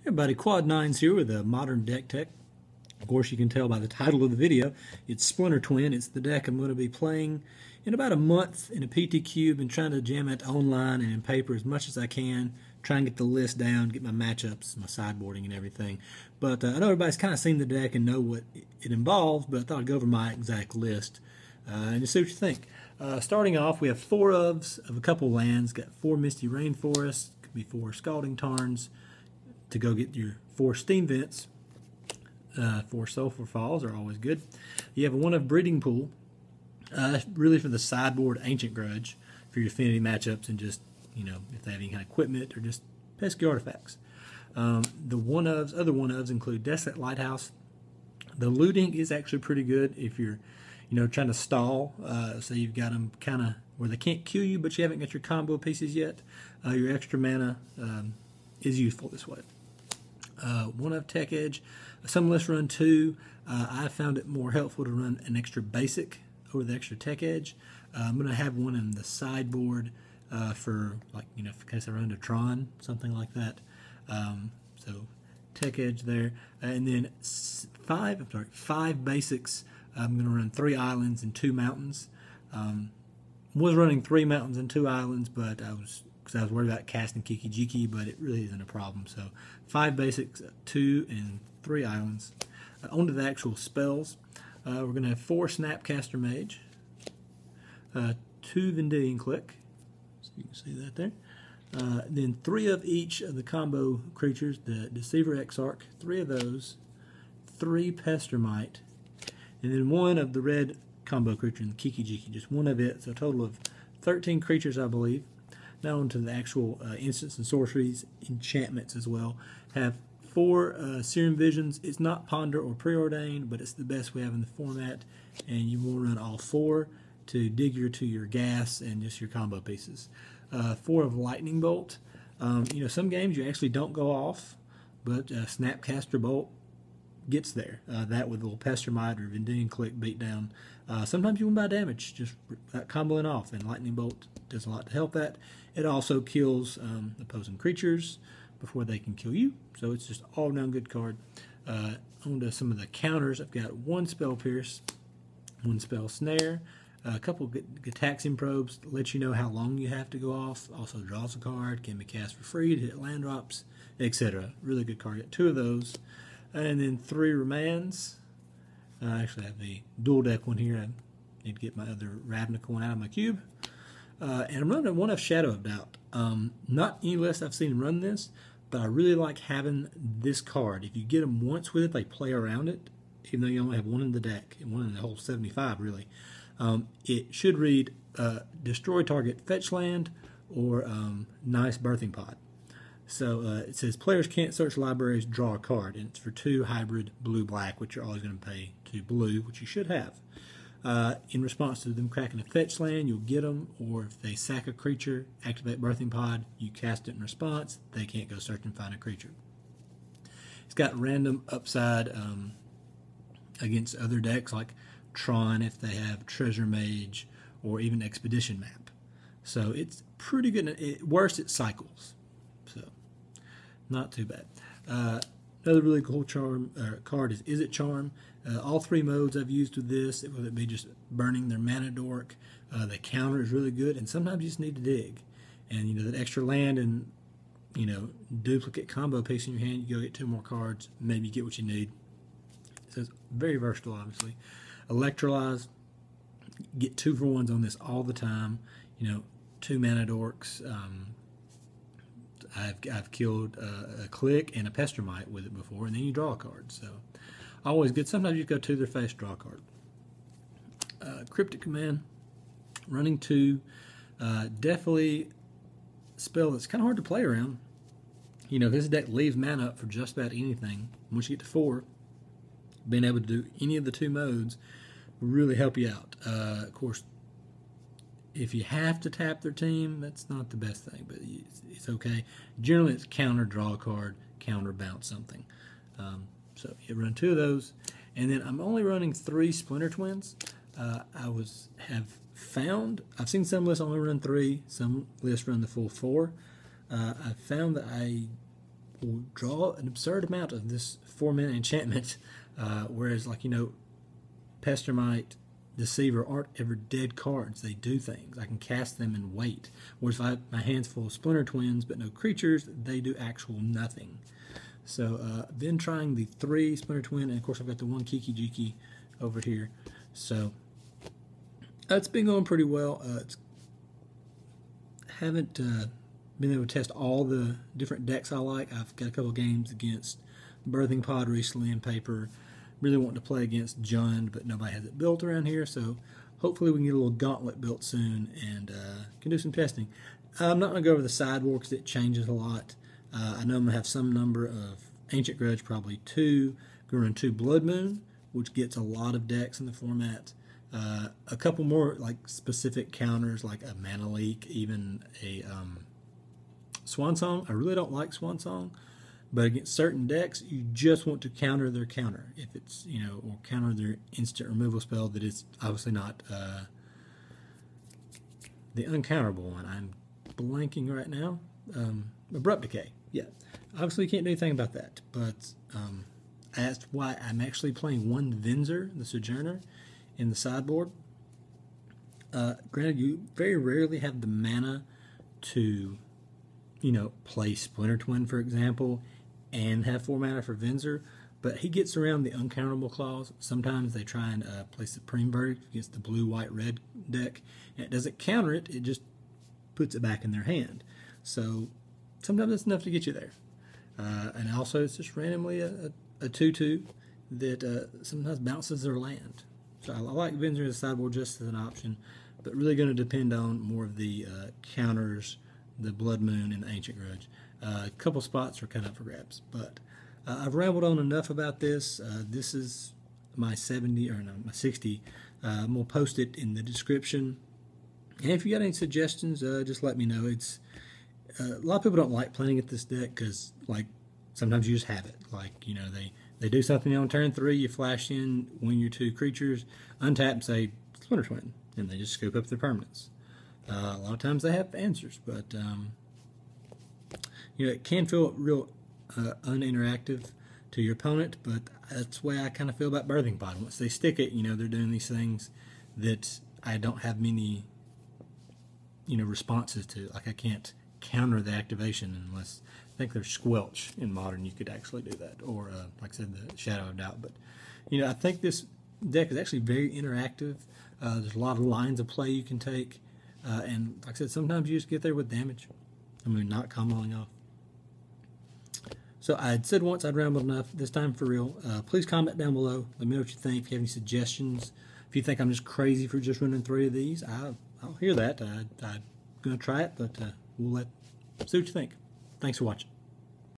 Hey everybody, Quad Nines here with a modern deck tech. Of course, you can tell by the title of the video, it's Splinter Twin. It's the deck I'm going to be playing in about a month in a PT Cube and trying to jam it online and in paper as much as I can, try and get the list down, get my matchups, my sideboarding and everything. But I know everybody's kind of seen the deck and know what it involves, but I thought I'd go over my exact list and just see what you think. Starting off, we have 4 of a couple lands. Got 4 Misty Rainforests, could be 4 Scalding Tarns, to go get your 4 steam vents. 4 Sulfur Falls are always good. You have a 1 of Breeding Pool, really for the sideboard Ancient Grudge for your affinity matchups and just, you know, if they have any kind of equipment or just pesky artifacts. The other 1-ofs include Desolate Lighthouse. The looting is actually pretty good if you're, you know, trying to stall. So you've got them kind of where they can't kill you, but you haven't got your combo pieces yet. Your extra mana is useful this way. 1 of Tech Edge. Some lists run 2. I found it more helpful to run an extra basic over the extra Tech Edge. I'm going to have 1 in the sideboard for, like, you know, in case I run into Tron, something like that. So Tech Edge there. And then 5 basics. I'm going to run 3 islands and 2 mountains. Was running 3 mountains and 2 islands, but because I was worried about casting Kiki-Jiki, but it really isn't a problem. So 5 basics, 2 and 3 islands. Onto the actual spells. We're going to have 4 Snapcaster Mage, 2 Vendilion Clique, so you can see that there. Then 3 of each of the combo creatures, the Deceiver Exarch, 3 of those, 3 Pestermite, and then 1 of the red combo creature, the Kiki-Jiki, just 1 of it, so a total of 13 creatures, I believe. Now onto the actual instants and sorceries, enchantments as well. Have 4 Serum Visions. It's not Ponder or Preordained, but it's the best we have in the format, and you will run all 4 to dig to your gas and just your combo pieces. 4 of Lightning Bolt. You know, some games you actually don't go off, but Snapcaster Bolt gets there. That with a little Pestermite or Vendilion Clique beat down. Sometimes you win by damage, just comboing off, and Lightning Bolt does a lot to help that. It also kills opposing creatures before they can kill you, so it's just all around good card. On to some of the counters. I've got 1 Spell Pierce, 1 Spell Snare, a couple Gitaxian Probes to let you know how long you have to go off. Also draws a card, can be cast for free to hit land drops, etc. Really good card. Got 2 of those. And then 3 Remands. I actually have the dual deck one here. I need to get my other Ravnica one out of my cube. And I'm running 1 of Shadow of Doubt. Not any list I've seen run this, but I really like having this card. If you get them once with it, they play around it, even though you only have 1 in the deck, and 1 in the whole 75, really. It should read destroy target fetch land or nice birthing pod. So it says players can't search libraries, draw a card, and it's for 2 hybrid blue-black, which you're always going to pay 2 blue, which you should have. In response to them cracking a fetch land, you'll get them, or if they sack a creature, activate Birthing Pod, you cast it in response, they can't go search and find a creature. It's got random upside against other decks like Tron if they have Treasure Mage or even Expedition Map. So it's pretty good. Worse, it cycles. So not too bad. Another really cool card is Izzet Charm. All 3 modes I've used with this, whether it be just burning their mana dork, the counter is really good, and sometimes you just need to dig. And, you know, that extra land and, you know, duplicate combo piece in your hand, you go get 2 more cards, maybe you get what you need. So it's very versatile, obviously. Electrolyze, get 2-for-1s on this all the time. You know, 2 mana dorks. I've killed a Clique and a Pestermite with it before, and then you draw a card. So always good. Sometimes you go to their face, draw a card. Cryptic Command, running 2. Definitely a spell that's kind of hard to play around. You know, this deck leaves mana up for just about anything. Once you get to 4, being able to do any of the 2 modes will really help you out. Of course, if you have to tap their team, that's not the best thing, but it's okay. Generally, it's counter, draw a card, counter, bounce something. So you run 2 of those, and then I'm only running 3 Splinter Twins. I've seen some lists only run 3, some lists run the full 4. I found that I will draw an absurd amount of this 4-mana enchantment, whereas, like, you know, Pestermite, Deceiver aren't ever dead cards. They do things. I can cast them and wait. Whereas if I have my hands full of Splinter Twins but no creatures, they do actual nothing. So been trying the 3 Splinter Twin, and of course I've got the 1 Kiki-Jiki over here. So it's been going pretty well. Haven't been able to test all the different decks I like. I've got a couple games against Birthing Pod recently in paper. Really wanting to play against Jund, but nobody has it built around here, so hopefully we can get a little gauntlet built soon and can do some testing. I'm not going to go over the sideboard because it changes a lot. I know I'm going to have some number of Ancient Grudge, probably 2. Going to run 2 Blood Moon, which gets a lot of decks in the format. A couple more like specific counters, like a Mana Leak, even a Swan Song. I really don't like Swan Song. But against certain decks, you just want to counter their counter. If it's, you know, or counter their instant removal spell that is obviously not the uncounterable one. I'm blanking right now. Abrupt Decay. Yeah. Obviously, you can't do anything about that. But that's why I'm actually playing 1 Venser, the Sojourner, in the sideboard. Granted, you very rarely have the mana to, you know, play Splinter Twin, for example, and have 4 mana for Venser, but he gets around the uncounterable clause. Sometimes they try and play Supreme Verdict against the blue, white, red deck, and it doesn't counter it, it just puts it back in their hand. So sometimes that's enough to get you there. And also it's just randomly a 2/2 that sometimes bounces their land. So I like Venser as a sideboard just as an option, but really going to depend on more of the counters, the Blood Moon and the Ancient Grudge. A couple spots are kind of up for grabs, but I've rambled on enough about this. This is my 70, or no, my 60. I'm going to post it in the description. And if you got any suggestions, just let me know. It's a lot of people don't like playing at this deck because, like, sometimes you just have it. Like, you know, they do something on turn 3, you flash in, win your 2 creatures, untap and say Splinter Twin, and they just scoop up their permanents. A lot of times they have answers, but you know, it can feel real uninteractive to your opponent, but that's the way I kind of feel about Birthing Pod. Once they stick it, you know, they're doing these things that I don't have many, you know, responses to. Like, I can't counter the activation unless, I think there's Squelch in Modern, you could actually do that, or like I said, the Shadow of Doubt. But, you know, I think this deck is actually very interactive. There's a lot of lines of play you can take. And like I said, sometimes you just get there with damage. I mean, not comboing off. So I had said once I'd rambled enough. This time for real. Please comment down below. Let me know what you think. If you have any suggestions. If you think I'm just crazy for just running 3 of these, I'll hear that. I'm going to try it, but we'll see what you think. Thanks for watching.